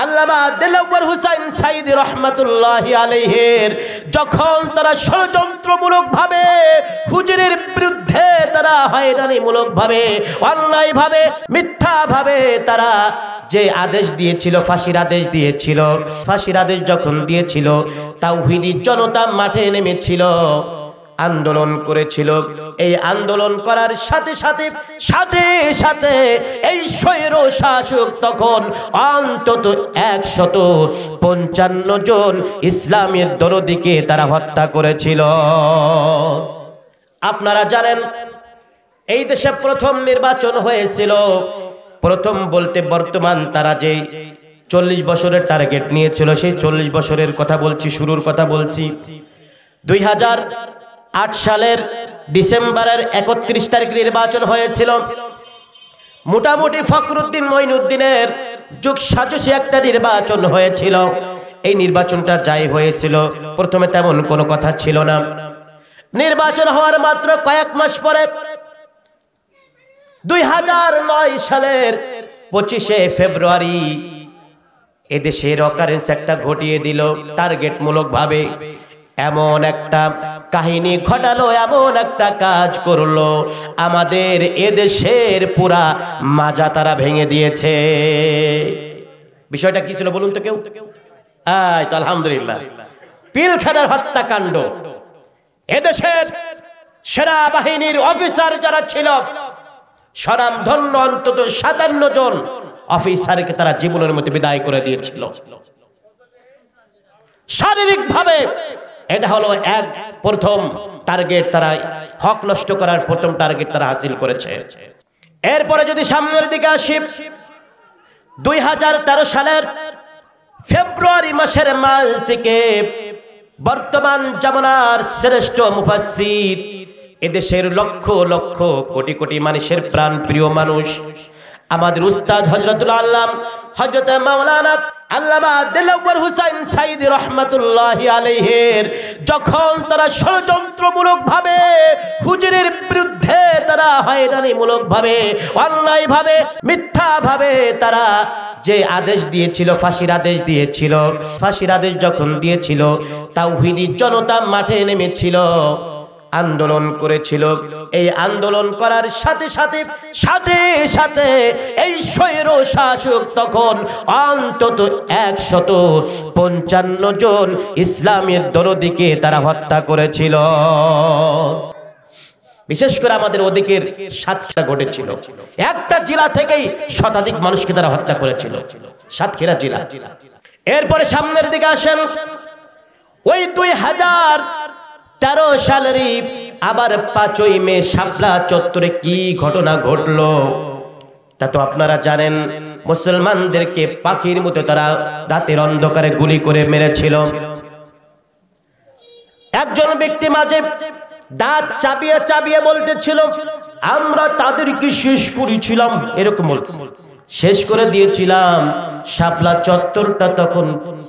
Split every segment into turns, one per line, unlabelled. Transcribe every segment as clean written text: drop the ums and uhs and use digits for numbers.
আল্লামা দেলাওয়ার হোসেন সাঈদী রাহমাতুল্লাহি আলাইহির যখন তারা ষড়যন্ত্রমূলকভাবে হুজুরের বিরুদ্ধে তারা হয়রানিমূলকভাবে অন্যায়ভাবে মিথ্যাভাবে তারা যে আদেশ দিয়েছিল, ফাঁসির আদেশ দিয়েছিল, ফাঁসির আদেশ যখন দিয়েছিল তাওহীদি জনতা মাঠে নেমেছিল, আন্দোলন করেছিল। এই আন্দোলন করার সাথে সাথে সাথে সাথে এই স্বৈর শাসক তখন অন্তত 155 জন ইসলামের দরদিকে তারা হত্যা করেছিল। আপনারা জানেন এই দেশে প্রথম নির্বাচন হয়েছিল, প্রথম বলতে বর্তমান তারা যে 40 বছরের টার্গেট নিয়েছিল সেই 40 বছরের কথা বলছি, শুরুর কথা বলছি। 2008 সালের ডিসেম্বরের 31 তারিখ নির্বাচন হয়েছিল। মোটামুটি ফখরুদ্দিন মঈনুদ্দিনের যুগ সাজসে একটা নির্বাচন হয়েছিল। এই নির্বাচনটা যাই হয়েছিল প্রথমে তেমন কোনো কথা ছিল না। নির্বাচন হওয়ার মাত্র কয়েক মাস পরে 2009 সালের 25শে ফেব্রুয়ারি এদেশের অকারেন্স একটা ঘটিয়ে দিল, টার্গেটমূলক ভাবে এমন একটা কাহিনী ঘটালো, এমন একটা কাজ করলো, আমাদের এদেশের পুরা মাজা তারা ভেঙে দিয়েছে। বিষয়টা কি ছিল বলুন তো কেউ? তো আলহামদুলিল্লাহ, পিলখানার হত্যাকাণ্ড। এদেশের সেনাবাহিনীর অফিসার যারা ছিল স্বনামধন্য অন্তত 57 জন অফিসারকে তারা জীবনের মধ্যে বিদায় করে দিয়েছিল শারীরিক ভাবে। এটা হলো এক প্রথম টার্গেট, তারা হক নষ্ট করার প্রথম টার্গেট তারা হাসিল করেছে। এরপরে যদি সামনের দিকে আসি, 2013 সালের ফেব্রুয়ারি মাসের মাঝ থেকে বর্তমান জামানার শ্রেষ্ঠ মুফাসসির, এদেশের লক্ষ লক্ষ কোটি কোটি মানুষের প্রাণ প্রিয় মানুষ আমাদের উস্তাদ হযরতুল আল্লাম হযরত মাওলানা আল্লামা দেলাওয়ার হোসেন সাঈদী রাহমাতুল্লাহি আলাইহির যখন তারা ষড়যন্ত্রমূলকভাবে হুজুরের বিরুদ্ধে তারা হয়রানিমূলকভাবে অন্যায়ভাবে মিথ্যাভাবে তারা যে আদেশ দিয়েছিল, ফাঁসির আদেশ দিয়েছিল, ফাঁসির আদেশ যখন দিয়েছিল তাওহীদি জনতা মাঠে নেমেছিল, আন্দোলন করেছিল। এই আন্দোলন করার সাথে সাথে সাথে সাথে এই স্বৈর শাসক তখন অন্তত 155 জন ইসলামের দরদিকে তারা হত্যা করেছিল। বিশেষ করে আমাদের ওদিকের সাতক্ষীরা ঘটেছিল, একটা জেলা থেকেই শতাধিক মানুষকে তারা হত্যা করেছিল, সাতক্ষীরা জেলা। এরপরে সামনের দিকে আসেন, ওই 2013 সালেরই আবার 5ই মে শাপলা চত্বরে কি ঘটনা ঘটলো তা তো আপনারা জানেন। মুসলমানদেরকে পাখির মতো তারা রাতের অন্ধকারে গুলি করে মেরেছিল। একজন ব্যক্তি মাঝে দাঁত চাবিয়ে চাবিয়ে বলতেছিল, আমরা তাদেরকে শেষ করেছিলাম, এরকম বলছে, শেষ করে দিয়েছিলাম। শাপলা চত্বরটা তখন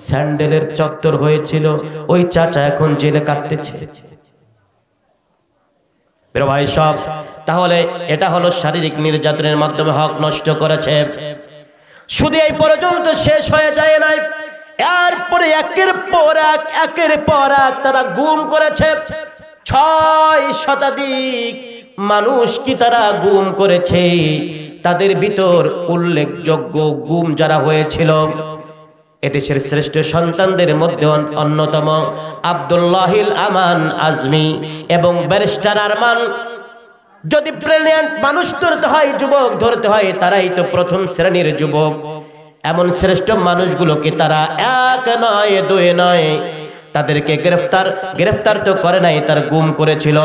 স্যান্ডেলের চত্বর হয়েছিল। ওই চাচা এখন জেলে কাটতেছে। ভাই সব, তাহলে এটা হলো শারীরিক নির্যাতনের মাধ্যমে হক নষ্ট করেছে। শুধু এই পর্যন্ত শেষ হয়ে যায় নাই, এরপরে একের পর এক তারা গুম করেছে। 6 শতাধিক মানুষ কি তারা গুম করেছে। তাদের ভিতর উল্লেখযোগ্য গুম যারা হয়েছিল এদেশের শ্রেষ্ঠ সন্তানদের মধ্যে অন্যতম আব্দুল্লাহিল আমান আজমি এবং ব্যারিস্টার আরমান। যদি ব্রিলিয়ান্ট মানুষ ধরতে হয়, যুবক ধরতে হয়, তারাই তো প্রথম শ্রেণীর যুবক। এমন শ্রেষ্ঠ মানুষগুলোকে তারা 1 নয় 2 নয় তাদেরকে গ্রেফতার তো করে নাই, তার গুম করেছিল।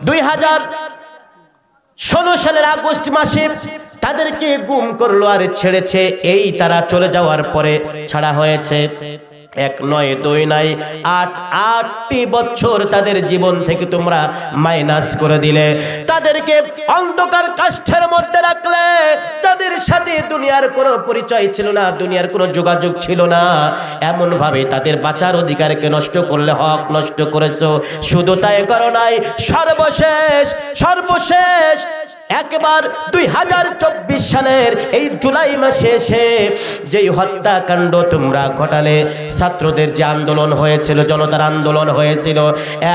2016 সালের আগস্ট মাসে তাদেরকে গুম করলো আর ছেড়েছে। এই তারা চলে যাওয়ার পরে ছাড়া হয়েছে। 1 নয় 2 নয় 8টি বছর তাদের জীবন থেকে তোমরা মাইনাস করে দিলে। তাদেরকে অন্ধকার কাষ্ঠের মধ্যে রাখলে। তাদের সাথে দুনিয়ার কোনো পরিচয় ছিল না, দুনিয়ার কোনো যোগাযোগ ছিল না। এমন ভাবে তাদের বাঁচার অধিকারকে নষ্ট করলে হক নষ্ট করেছো। শুধু তাই করো নাই, সর্বশেষ একবার 2024 সালের এই জুলাই মাসে এসে যেই হত্যাকাণ্ড তোমরা ঘটালে, ছাত্রদের যে আন্দোলন হয়েছিল, জনতার আন্দোলন হয়েছিল,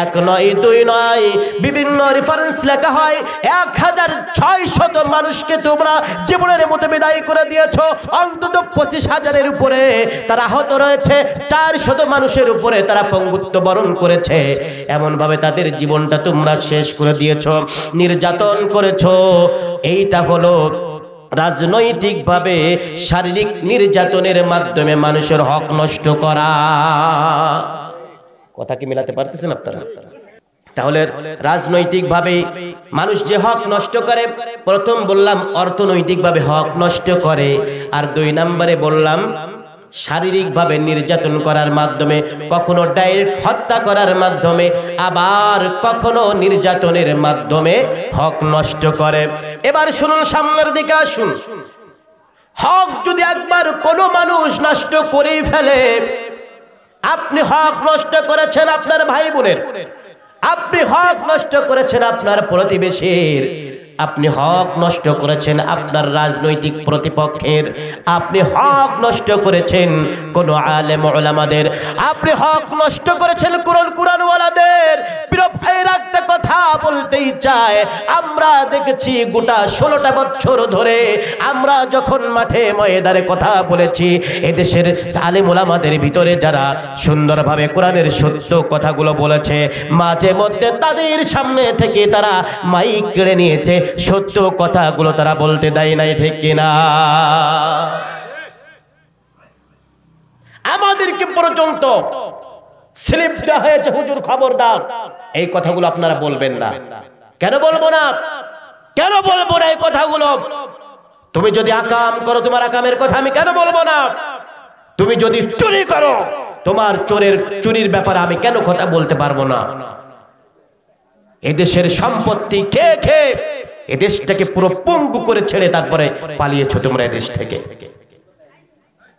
1 নয় 2 নয়, বিভিন্ন রেফারেন্স লেখা হয় 1600 মানুষকে তোমরা জীবনের মতো বিদায় করে দিয়েছ। অন্তত 25,000-এর উপরে তারা আহত রয়েছে, 400 মানুষের উপরে তারা পঙ্গুত্ব বরণ করেছে। এমনভাবে তাদের জীবনটা তোমরা শেষ করে দিয়েছ, নির্যাতন করেছ। এইটা হলো রাজনৈতিকভাবে শারীরিক নির্যাতনের মাধ্যমে মানুষের হক নষ্ট করা। কথা কি মিলাতে পারতেছেন আপনারা? তাহলে রাজনৈতিকভাবে মানুষ যে হক নষ্ট করে, প্রথম বললাম অর্থনৈতিকভাবে হক নষ্ট করে, আর 2 নম্বরে বললাম শারীরিকভাবে নির্যাতন করার মাধ্যমে, কখনো ডাইরেক্ট হত্যা করার মাধ্যমে, আবার কখনো নির্যাতনের মাধ্যমে হক নষ্ট করে। এবার শুনুন, সামনের দিকে আসুন। হক যদি একবার কোনো মানুষ নষ্ট করেই ফেলে, আপনি হক নষ্ট করেছেন আপনার ভাই বোনের, আপনি হক নষ্ট করেছেন আপনার প্রতিবেশীর, আপনি হক নষ্ট করেছেন আপনার রাজনৈতিক প্রতিপক্ষের, আপনি হক নষ্ট করেছেন কোন আলেম ওলামাদের, আপনি হক নষ্ট করেছেন কুরআনওয়ালাদের। প্রিয় ভাইয়ের একটা কথা বলতেই চায়, আমরা দেখেছি গোটা 16টা বছর ধরে আমরা যখন মাঠে ময়দানে কথা বলেছি, এদেশের আলেম ওলামাদের ভিতরে যারা সুন্দরভাবে কোরআনের সত্য কথাগুলো বলেছে, মাঝে মধ্যে তাদের সামনে থেকে তারা মাইক কেড়ে নিয়েছে, সত্য কথাগুলো তারা বলতে দেয় নাই, ঠিক কিনা? আমাদেরকে পর্যন্ত স্লিপ দেওয়া হয়েছে, হুজুর খবরদার এই কথাগুলো আপনারা বলবেন না। কেন বলবো না? কেন বলবো না এই কথাগুলো? তুমি যদি আকাম করো, তোমার আকামের কথা আমি কেন বলবো না? তুমি যদি চুরি করো, তোমার চুরির ব্যাপারে আমি কেন কথা বলতে পারবো না? এদেশের সম্পত্তি খেয়ে খেয়ে এদেশটাকে পুরো পঙ্গু করে ছেড়ে তারপরে পালিয়েছো তোমরা এদেশ থেকে।